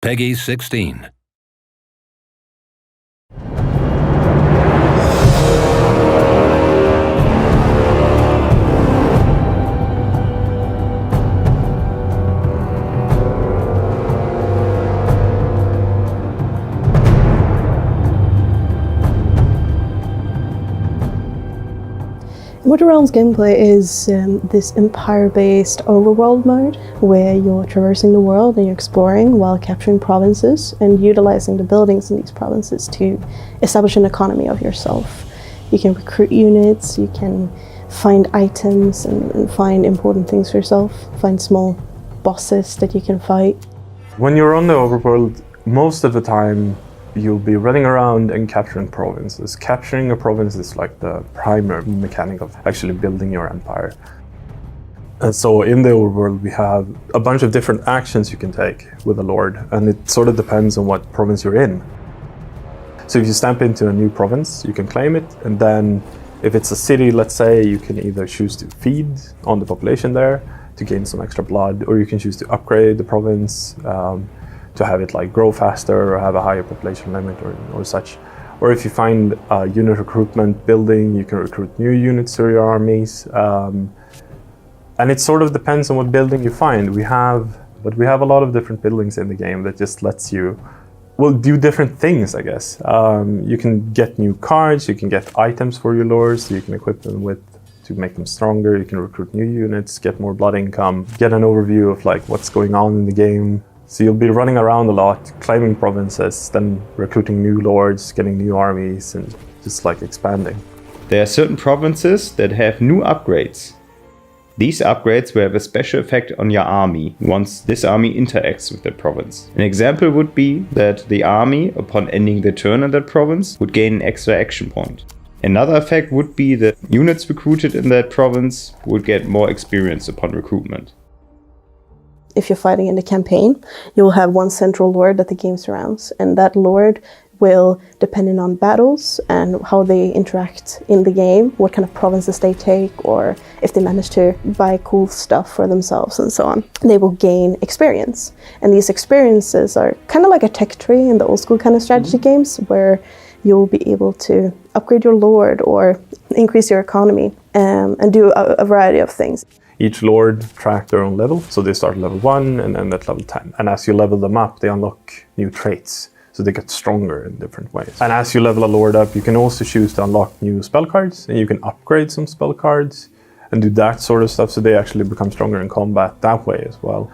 Peggy 16. Immortal Realms gameplay is this empire-based overworld mode where you're traversing the world and you're exploring while capturing provinces and utilizing the buildings in these provinces to establish an economy of yourself. You can recruit units, you can find items and find important things for yourself, find small bosses that you can fight. When you're on the overworld, most of the time you'll be running around and capturing provinces. Capturing a province is like the primary mechanic of actually building your empire. And so in the overworld we have a bunch of different actions you can take with a lord, and it sort of depends on what province you're in. So if you stamp into a new province, you can claim it, and then if it's a city, let's say, you can either choose to feed on the population there to gain some extra blood, or you can choose to upgrade the province to have it like grow faster or have a higher population limit or such. Or if you find a unit recruitment building, you can recruit new units to your armies. And it sort of depends on what building you find. We have a lot of different buildings in the game that just lets you, well, do different things, I guess. You can get new cards, you can get items for your lords, so you can equip them with to make them stronger. You can recruit new units, get more blood income, get an overview of like what's going on in the game. So you'll be running around a lot, claiming provinces, then recruiting new lords, getting new armies, and just like expanding. There are certain provinces that have new upgrades. These upgrades will have a special effect on your army once this army interacts with that province. An example would be that the army, upon ending the turn in that province, would gain an extra action point. Another effect would be that units recruited in that province would get more experience upon recruitment. If you're fighting in the campaign, you'll have one central lord that the game surrounds, and that lord will, depending on battles and how they interact in the game, what kind of provinces they take, or if they manage to buy cool stuff for themselves and so on, they will gain experience. And these experiences are kind of like a tech tree in the old school kind of strategy games, where you'll be able to upgrade your lord or increase your economy and do a variety of things. Each lord track their own level, so they start at level 1 and end at level 10. And as you level them up, they unlock new traits, so they get stronger in different ways. And as you level a lord up, you can also choose to unlock new spell cards, and you can upgrade some spell cards and do that sort of stuff, so they actually become stronger in combat that way as well.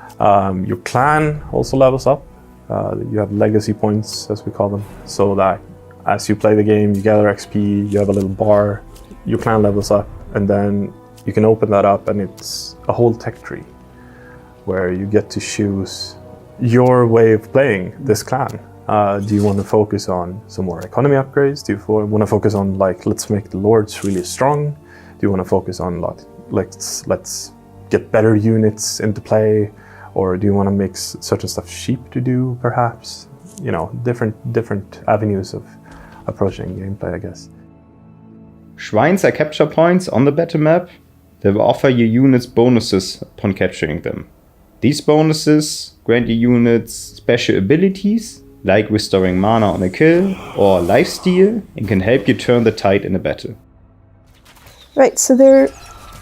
Your clan also levels up. You have legacy points, as we call them, so that as you play the game, you gather XP, you have a little bar, your clan levels up, and then you can open that up and it's a whole tech tree where you get to choose your way of playing this clan. Do you want to focus on some more economy upgrades? Do you want to focus on like, let's make the lords really strong? Do you want to focus on let's get better units into play? Or do you want to make certain stuff cheap to do, perhaps? You know, different avenues of approaching gameplay, I guess. Shrines are capture points on the battle map that will offer your units bonuses upon capturing them. These bonuses grant your units special abilities, like restoring mana on a kill or lifesteal, and can help you turn the tide in a battle. Right, so there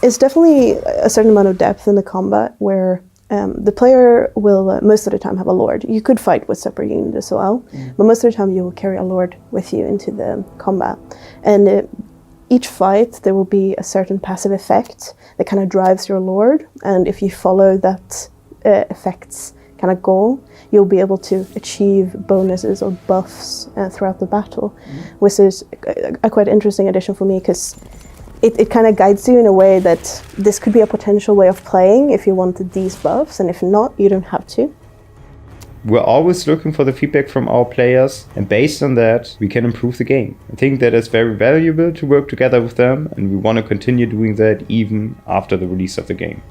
is definitely a certain amount of depth in the combat where the player will most of the time have a lord. You could fight with separate units as well, but most of the time you will carry a lord with you into the combat. And each fight there will be a certain passive effect that kind of drives your lord, and if you follow that effect's kind of goal, you'll be able to achieve bonuses or buffs throughout the battle, which is a quite interesting addition for me, because it kind of guides you in a way that this could be a potential way of playing if you wanted these buffs, and if not, you don't have to. We're always looking for the feedback from our players, and based on that, we can improve the game. I think that it's very valuable to work together with them, and we want to continue doing that even after the release of the game.